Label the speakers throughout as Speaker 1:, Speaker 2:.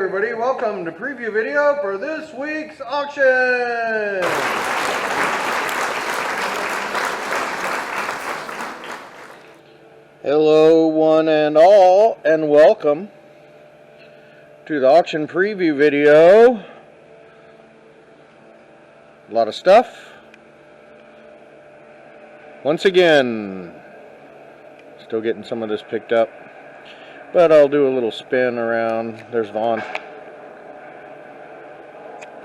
Speaker 1: everybody, welcome to preview video for this week's auction. Hello one and all, and welcome to the auction preview video. A lot of stuff. Once again, still getting some of this picked up, but I'll do a little spin around. There's Vaughn.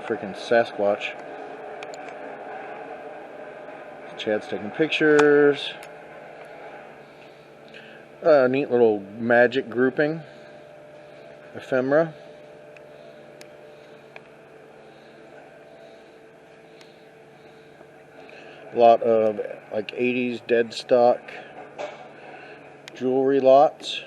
Speaker 1: Freaking Sasquatch. Chad's taking pictures. Neat little magic grouping. Ephemera. A lot of like 80s dead stock jewelry lots.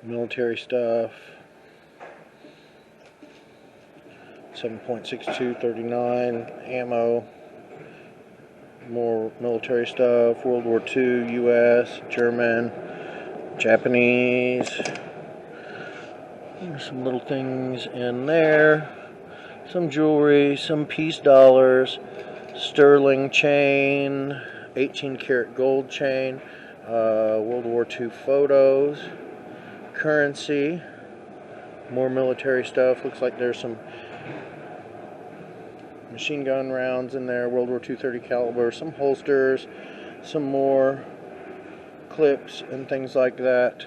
Speaker 1: Military stuff. 7.62 39 ammo. More military stuff. World War II, US, German, Japanese. There's some little things in there. Some jewelry, some piece dollars, sterling chain, 18 karat gold chain, World War II photos, currency, more military stuff. Looks like there's some machine gun rounds in there, World War II 30 caliber, some holsters, some more clips and things like that.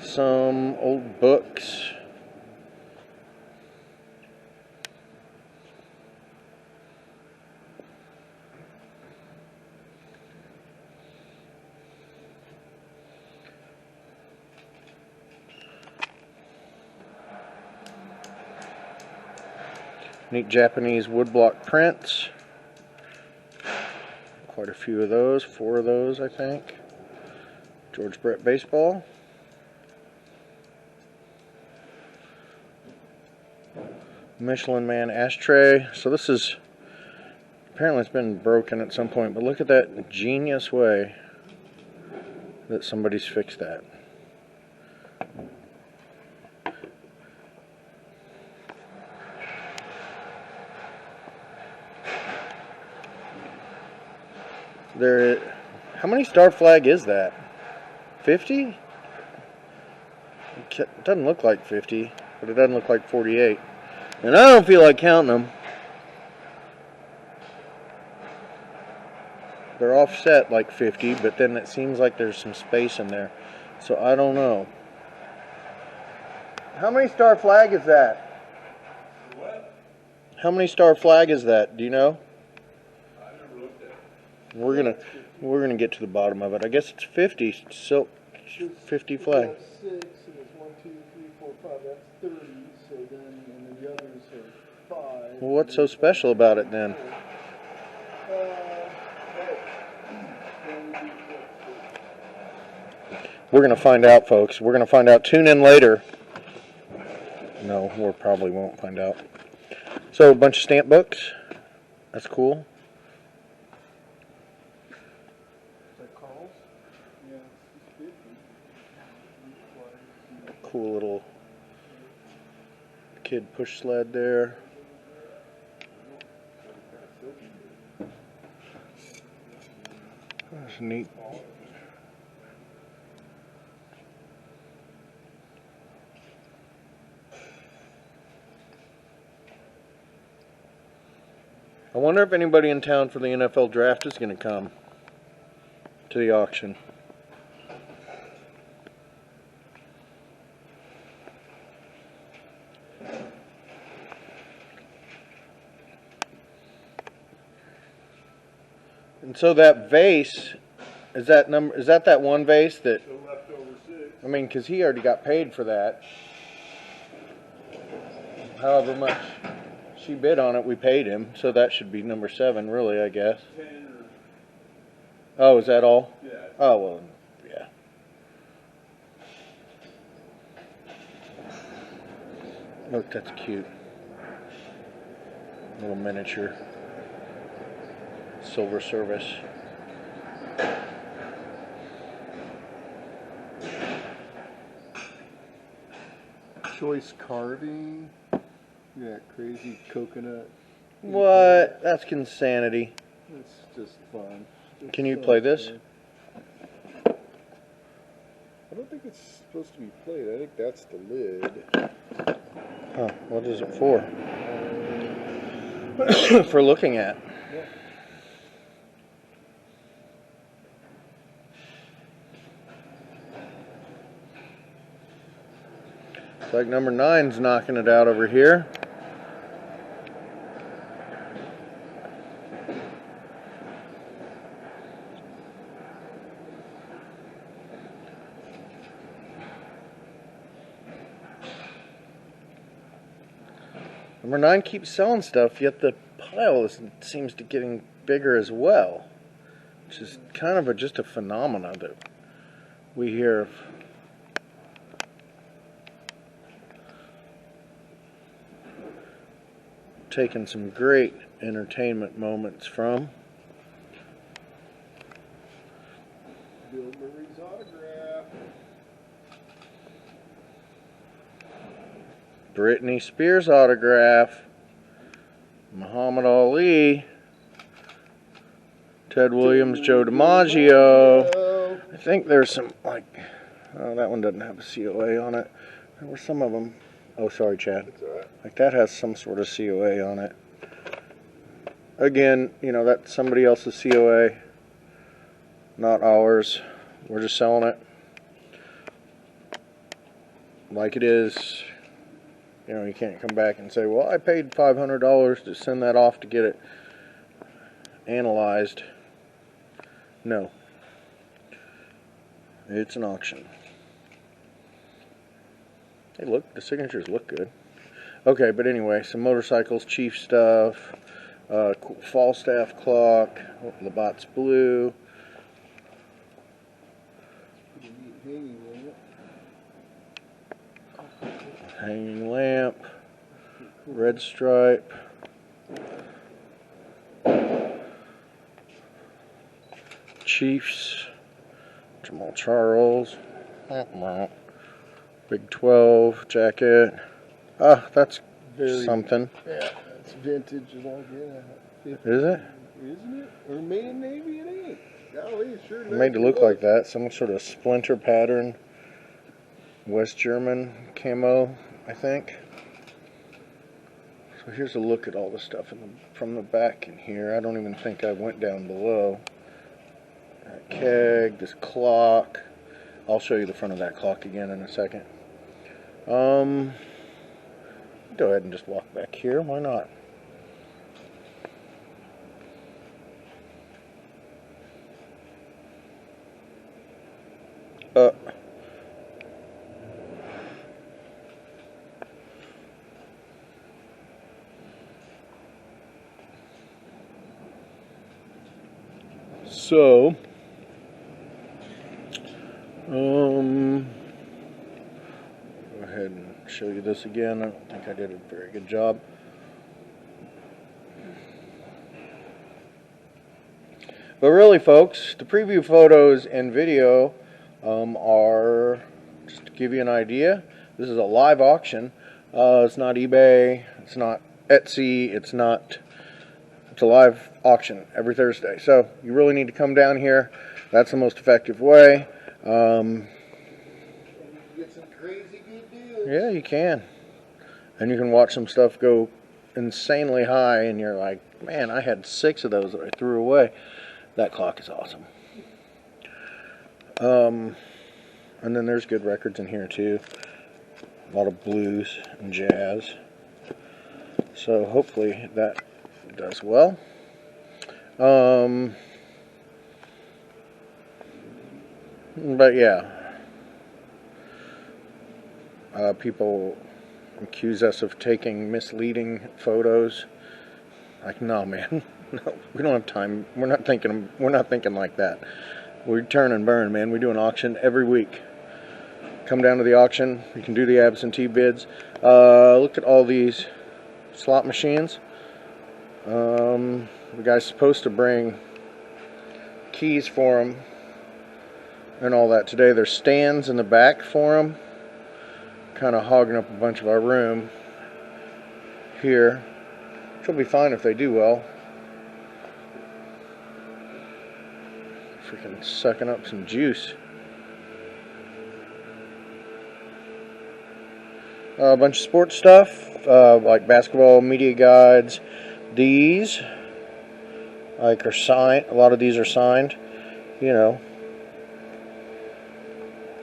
Speaker 1: Some old books. Neat Japanese woodblock prints. Quite a few of those, 4 of those I think. George Brett baseball. Michelin Man ashtray. So this is, apparently it's been broken at some point, but look at that genius way that somebody's fixed that. How many star flag is that? 50? It doesn't look like 50, but it doesn't look like 48. And I don't feel like counting them. They're offset like 50, but then it seems like there's some space in there. So I don't know. How many star flag is that?
Speaker 2: What?
Speaker 1: How many star flag is that? Do you know?
Speaker 2: I never looked at it.
Speaker 1: We're gonna get to the bottom of it. I guess it's 50 silk, 50 flag.
Speaker 3: That's 6, and it's 1, 2, 3, 4, 5. That's 30. So then, and the others are 5.
Speaker 1: Well, what's so special about it then? We're gonna find out, folks. We're gonna find out. Tune in later. No, we probably won't find out. So a bunch of stamp books. That's cool. Cool little kid push sled there. That's neat. I wonder if anybody in town for the NFL draft is going to come to the auction. And so that vase, is that one vase that,
Speaker 2: Still left over 6.
Speaker 1: I mean, because he already got paid for that. However much she bid on it, we paid him, so that should be number 7, really, I guess.
Speaker 2: 10 or...
Speaker 1: Oh, is that all?
Speaker 2: Yeah.
Speaker 1: Oh, well, yeah. Look, that's cute. Little miniature silver service.
Speaker 3: Choice carving. Yeah, crazy coconut.
Speaker 1: What? That's insanity.
Speaker 3: It's just fun. It's
Speaker 1: Can you
Speaker 3: so
Speaker 1: play this?
Speaker 3: fun. I don't think it's supposed to be played. I think that's the lid.
Speaker 1: Huh, what is it for? For looking at.
Speaker 3: Yeah.
Speaker 1: It's like number 9's knocking it out over here. Number 9 keeps selling stuff, yet the pile seems to getting bigger as well, which is kind of just a phenomenon that we hear of. Taking some great entertainment moments from.
Speaker 3: Bill Murray's autograph.
Speaker 1: Britney Spears autograph. Muhammad Ali. Ted Williams, Joe DiMaggio. I think there's some, like, oh, that one doesn't have a COA on it. There were some of them. Oh, sorry, Chad.
Speaker 3: That's alright.
Speaker 1: Like, that has some sort of COA on it. Again, you know, that's somebody else's COA, not ours. We're just selling it like it is. You know, you can't come back and say, well, I paid $500 to send that off to get it analyzed. No. It's an auction. Hey, look, the signatures look good. Okay, but anyway, some motorcycles, Chief stuff, Falstaff clock, Labatt's blue. Hanging lamp, red stripe, Chiefs, Jamal Charles, Big 12 jacket. Ah, that's
Speaker 3: Very,
Speaker 1: something.
Speaker 3: Yeah, it's vintage and all that.
Speaker 1: Is it?
Speaker 3: Isn't it? Or made in Navy? It ain't. Golly, it sure does.
Speaker 1: Made to look like that. Some sort of splinter pattern. West German camo, I think. So here's a look at all the stuff from the back in here. I don't even think I went down below. That keg, this clock. I'll show you the front of that clock again in a second. Go ahead and just walk back here. Why not? So, go ahead and show you this again. I don't think I did a very good job. But really, folks, the preview photos and video are, just to give you an idea, this is a live auction. It's not eBay, it's not Etsy, it's a live auction every Thursday. So you really need to come down here. That's the most effective way.
Speaker 3: You get some crazy good deals.
Speaker 1: Yeah, you can. And you can watch some stuff go insanely high and you're like, man, I had 6 of those that I threw away. That clock is awesome. And then there's good records in here too. A lot of blues and jazz. So hopefully that does well. But yeah. People accuse us of taking misleading photos. Like, no, man. No, we don't have time. We're not thinking like that. We turn and burn, man. We do an auction every week. Come down to the auction. You can do the absentee bids. Look at all these slot machines. The guy's supposed to bring keys for him and all that today. There's stands in the back for him, kind of hogging up a bunch of our room here, which will be fine if they do well. Freaking sucking up some juice. A bunch of sports stuff, like basketball media guides. These, like, are signed. A lot of these are signed. You know,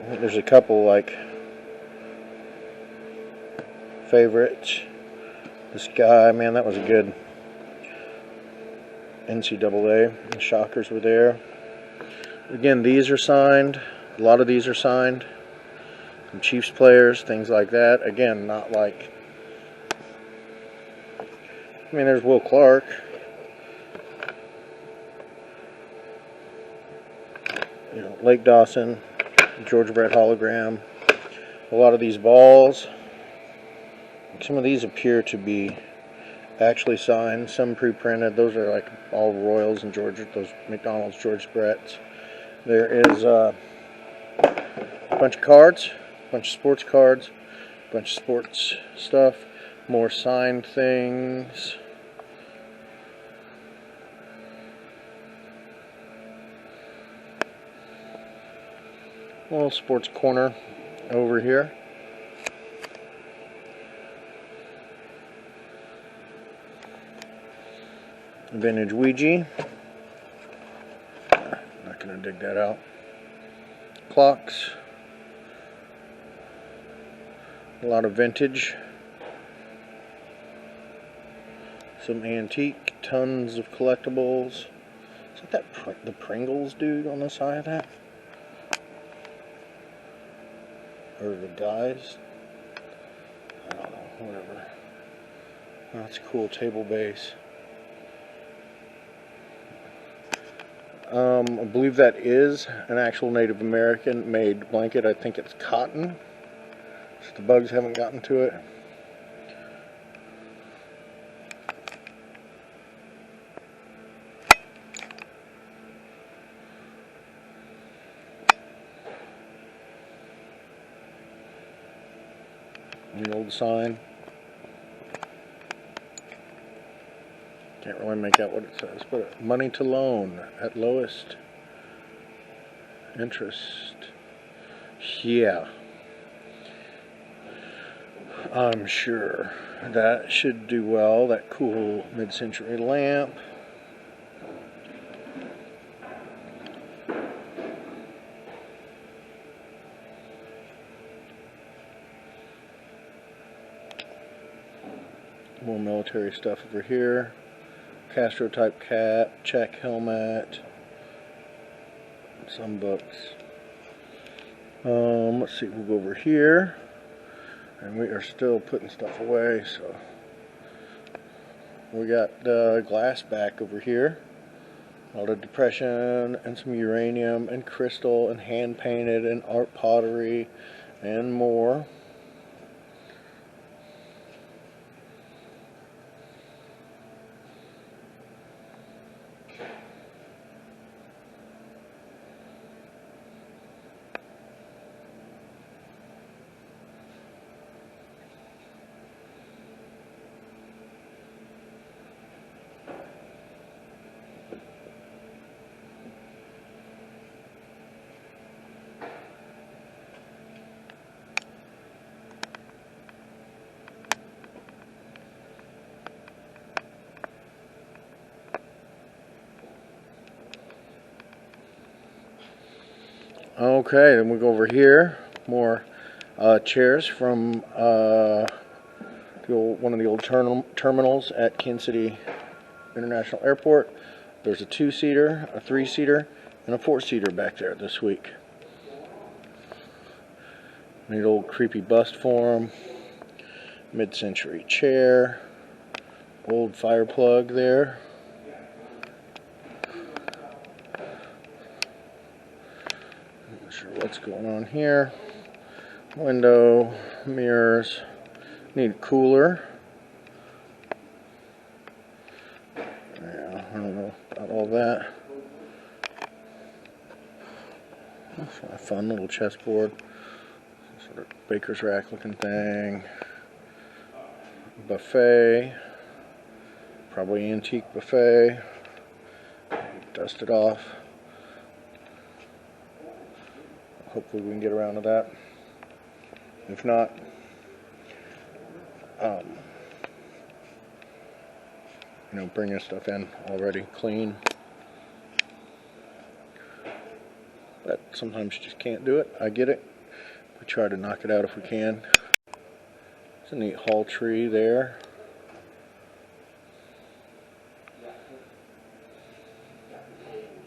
Speaker 1: I think there's a couple like favorites. This guy, man, that was a good NCAA. The Shockers were there. Again, these are signed. A lot of these are signed. Some Chiefs players, things like that. Again, not like, I mean, there's Will Clark. You know, Lake Dawson, Georgia Brett hologram. A lot of these balls. Some of these appear to be actually signed. Some pre-printed. Those are like all Royals and Georgia. Those McDonald's George Brett's. There is a bunch of cards. Bunch of sports cards, bunch of sports stuff, more signed things. A little sports corner over here. Vintage Ouija. Not gonna dig that out. Clocks. A lot of vintage, some antique, tons of collectibles. Is that the Pringles dude on the side of that? Or the guys? I don't know, whatever. That's a cool table base. I believe that is an actual Native American made blanket. I think it's cotton. Just the bugs haven't gotten to it. The old sign. Can't really make out what it says, but money to loan at lowest interest. Yeah. I'm sure that should do well. That cool mid-century lamp. More military stuff over here. Castro type cap, check helmet. Some books. Let's see, we'll go over here. And we are still putting stuff away, so we got glass back over here. A lot of depression and some uranium and crystal and hand painted and art pottery and more. Okay, then we go over here. More chairs from one of the old terminals at Kansas City International Airport. There's a 2-seater, a 3-seater, and a 4-seater back there this week. Neat old creepy bust form. Mid-century chair. Old fire plug there. Not sure what's going on here. Window, mirrors. Need a cooler. of that. That's a fun little chessboard. Sort of baker's rack looking thing. Buffet. Probably antique buffet. Dust it off. Hopefully we can get around to that. If not, bring your stuff in already clean. But sometimes you just can't do it. I get it. We try to knock it out if we can. It's a neat hall tree there.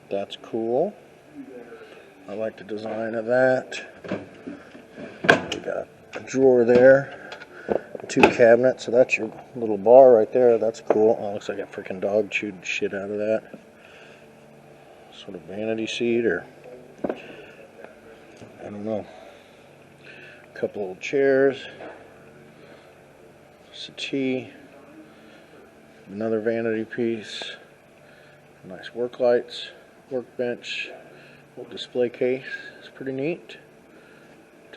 Speaker 1: That's cool. I like the design of that. We got a drawer there. 2 cabinets, so that's your little bar right there. That's cool. Oh, looks like a freaking dog chewed the shit out of that. Sort of vanity seat, or I don't know. A couple old chairs. Settee. Another vanity piece. Nice work lights. Workbench. Little display case. It's pretty neat.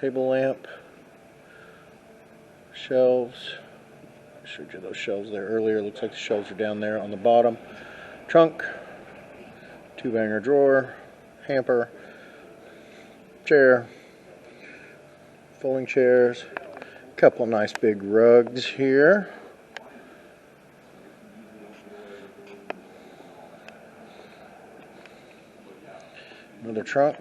Speaker 1: Table lamp. Shelves. I showed you those shelves there earlier. Looks like the shelves are down there on the bottom. Trunk. 2-banger drawer. Hamper. Chair. Folding chairs. Couple nice big rugs here. Another trunk.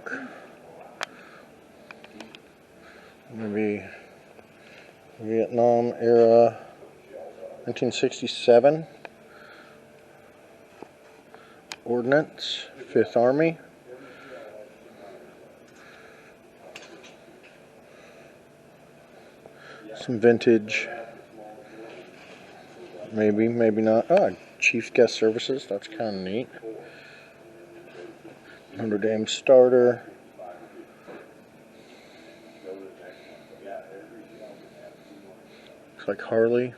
Speaker 1: Maybe Vietnam era, 1967. Ordnance, 5th Army. Some vintage. Maybe, maybe not. Oh, Chief's Guest Services. That's kind of neat. Notre Dame starter. Looks like Harley.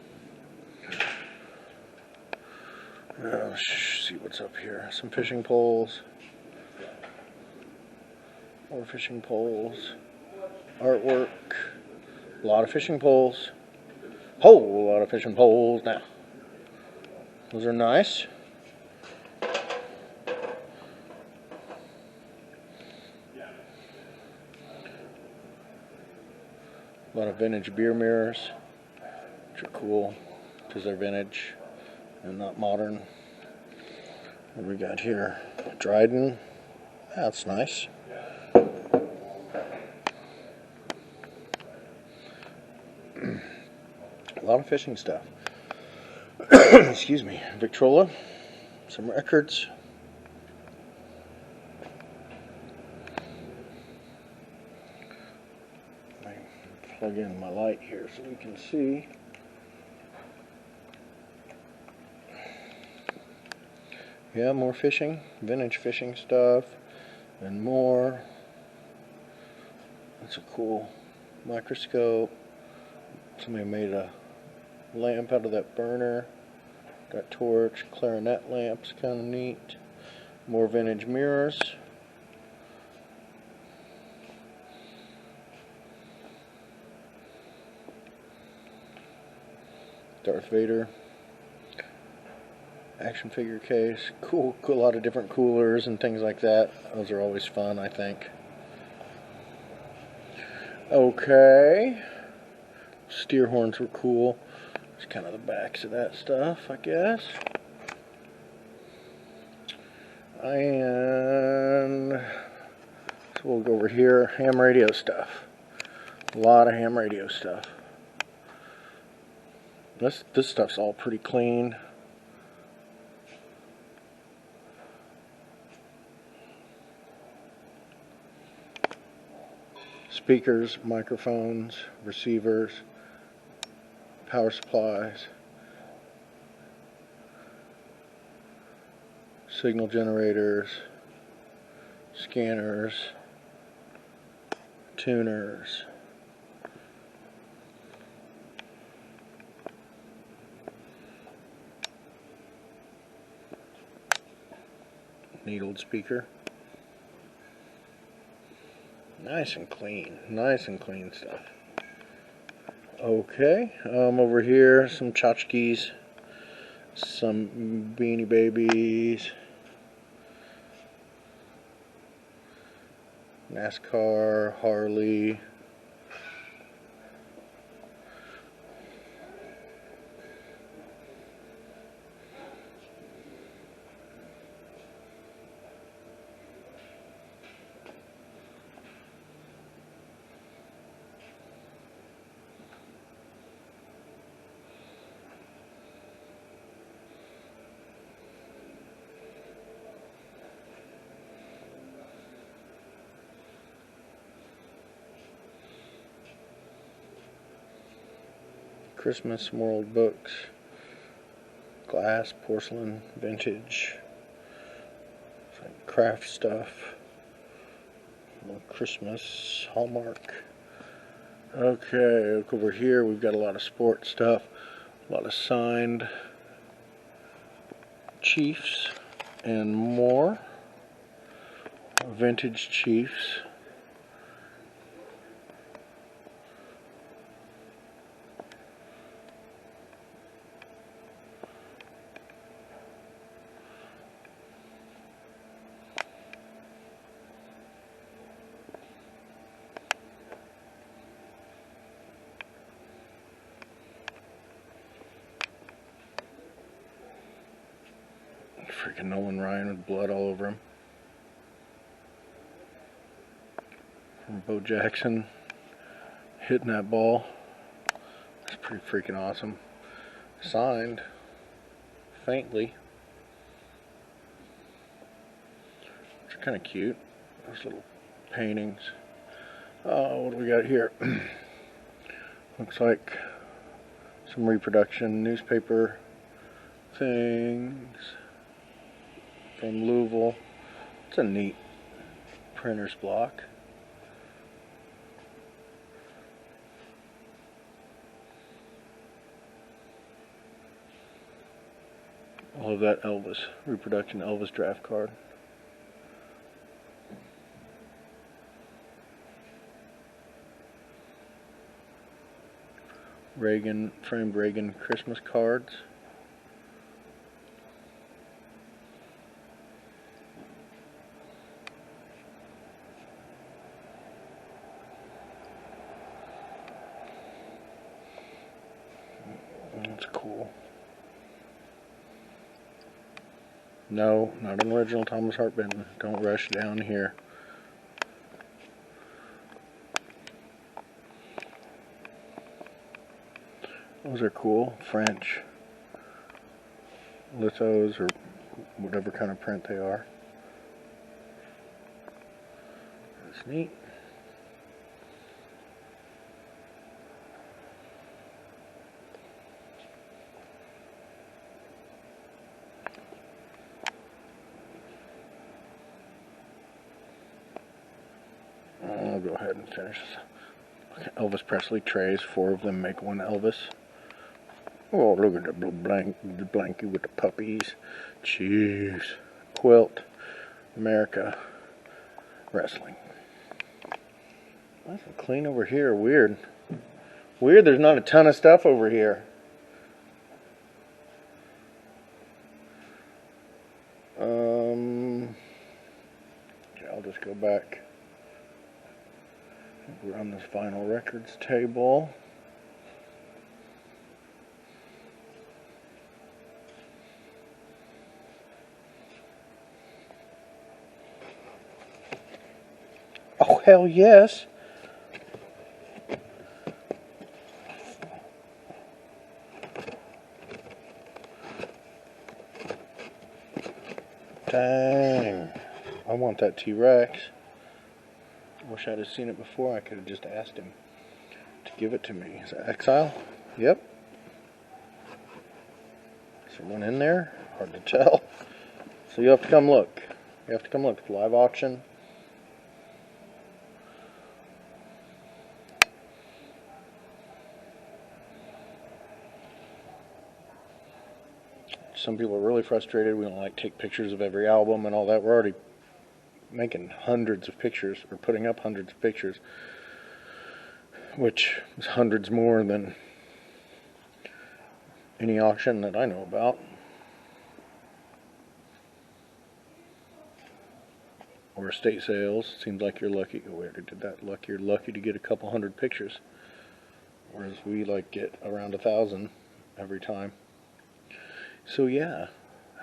Speaker 1: Let's see what's up here. Some fishing poles. More fishing poles. Artwork. A lot of fishing poles. Whole lot of fishing poles now. Those are nice. A lot of vintage beer mirrors, which are cool because they're vintage and not modern. What do we got here? Dryden. That's nice. A lot of fishing stuff. Excuse me. Victrola. Some records. Plug in my light here so we can see. Yeah, more fishing, vintage fishing stuff, and more. That's a cool microscope. Somebody made a lamp out of that burner. Got torch, clarinet lamps, kind of neat. More vintage mirrors. Darth Vader action figure case. Cool, a lot of different coolers and things like that. Those are always fun, I think. Okay. Steer horns were cool. It's kind of the backs of that stuff, I guess. And so we'll go over here. Ham radio stuff. A lot of ham radio stuff. This stuff's all pretty clean. Speakers, microphones, receivers, power supplies, signal generators, scanners, tuners. needled speaker. Nice and clean stuff. Okay, over here, some tchotchkes, some Beanie Babies, NASCAR, Harley, Christmas World books, glass, porcelain, vintage, craft stuff, more Christmas, Hallmark. Okay, look over here, we've got a lot of sports stuff, a lot of signed Chiefs and more. Vintage Chiefs. Freaking Nolan Ryan with blood all over him. From Bo Jackson hitting that ball. That's pretty freaking awesome. Signed faintly. Which are kind of cute. Those little paintings. Oh, what do we got here? Looks like some reproduction newspaper things from Louisville. It's a neat printer's block. All of that Elvis reproduction, Elvis draft card. Reagan, framed Reagan Christmas cards. That's cool. No, not an original Thomas Hart Benton. Don't rush down here. Those are cool. French lithos or whatever kind of print they are. That's neat. I'll go ahead and finish this. Elvis Presley trays, 4 of them make one Elvis. Oh, look at the blankie with the puppies. Chiefs. Quilt. America. Wrestling. Nice and clean over here. Weird. Weird, there's not a ton of stuff over here. Okay, I'll just go back. We're on this vinyl records table. Oh, hell yes. Dang. I want that T-Rex. Wish I'd have seen it before. I could have just asked him to give it to me. Is that Exile? Yep. Is there one in there? Hard to tell. So you have to come look. You have to come look. Live auction. some people are really frustrated. We don't like take pictures of every album and all that. We're already making hundreds of pictures, or putting up hundreds of pictures, which is hundreds more than any auction that I know about. Or estate sales. Seems like you're lucky. Oh, we already did that. You're lucky to get a couple hundred pictures, whereas we like get around 1,000 every time. So yeah,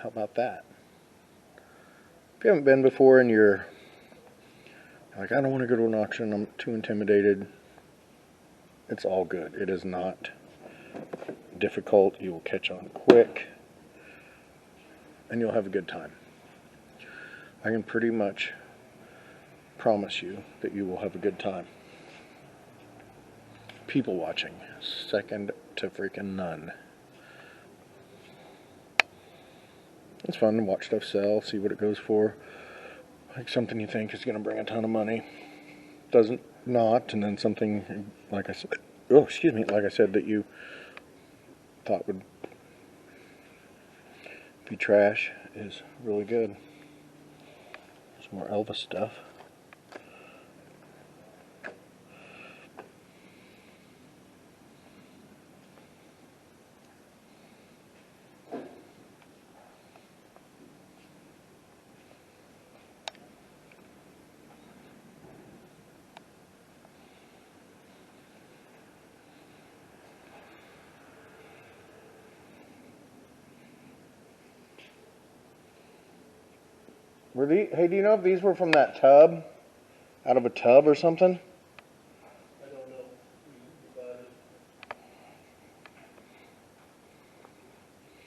Speaker 1: how about that? If you haven't been before and you're like, I don't want to go to an auction, I'm too intimidated, it's all good. It is not difficult. You will catch on quick and you'll have a good time. I can pretty much promise you that you will have a good time. People watching, second to freaking none. It's fun to watch stuff sell, see what it goes for. Like something you think is going to bring a ton of money, doesn't not, and then something like I said, like I said, that you thought would be trash is really good. There's more Elvis stuff. Hey, do you know if these were from that tub? Out of a tub or something?
Speaker 3: I don't know.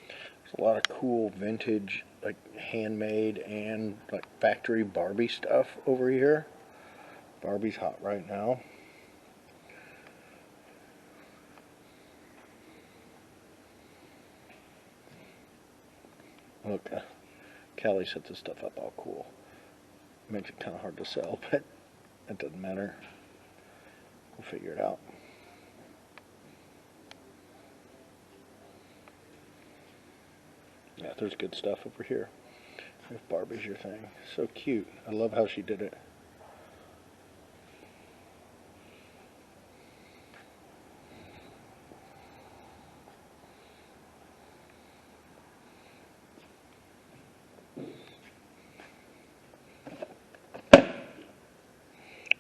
Speaker 1: There's a lot of cool vintage, like handmade and like factory Barbie stuff over here. Barbie's hot right now. Look, Callie set this stuff up all cool. Makes it kind of hard to sell, but it doesn't matter. We'll figure it out. Yeah, there's good stuff over here. If Barbie's your thing. So cute. I love how she did it.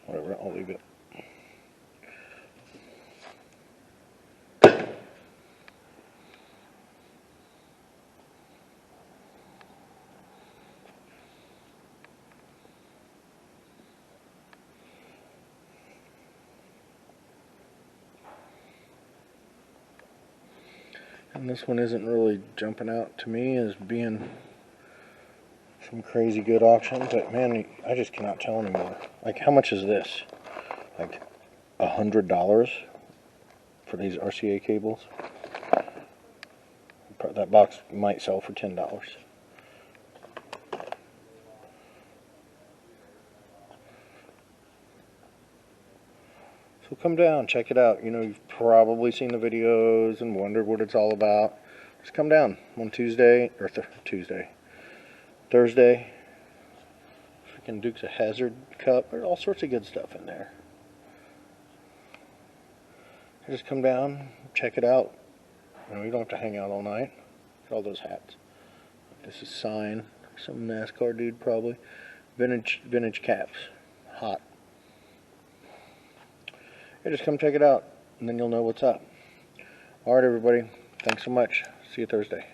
Speaker 1: Whatever, I'll leave it. And this one isn't really jumping out to me as being some crazy good auction, but man, I just cannot tell anymore. Like, how much is this? Like $100 for these RCA cables? That box might sell for $10. So come down, check it out. You know, you've probably seen the videos and wondered what it's all about. Just come down on Tuesday, or Thursday. Freaking Dukes of Hazzard cup. There's all sorts of good stuff in there. Just come down, check it out. You know, you don't have to hang out all night. Look at all those hats. This is Sign. Some NASCAR dude probably. Vintage caps. Hot. Hey, just come check it out, and then you'll know what's up. Alright, everybody. Thanks so much. See you Thursday.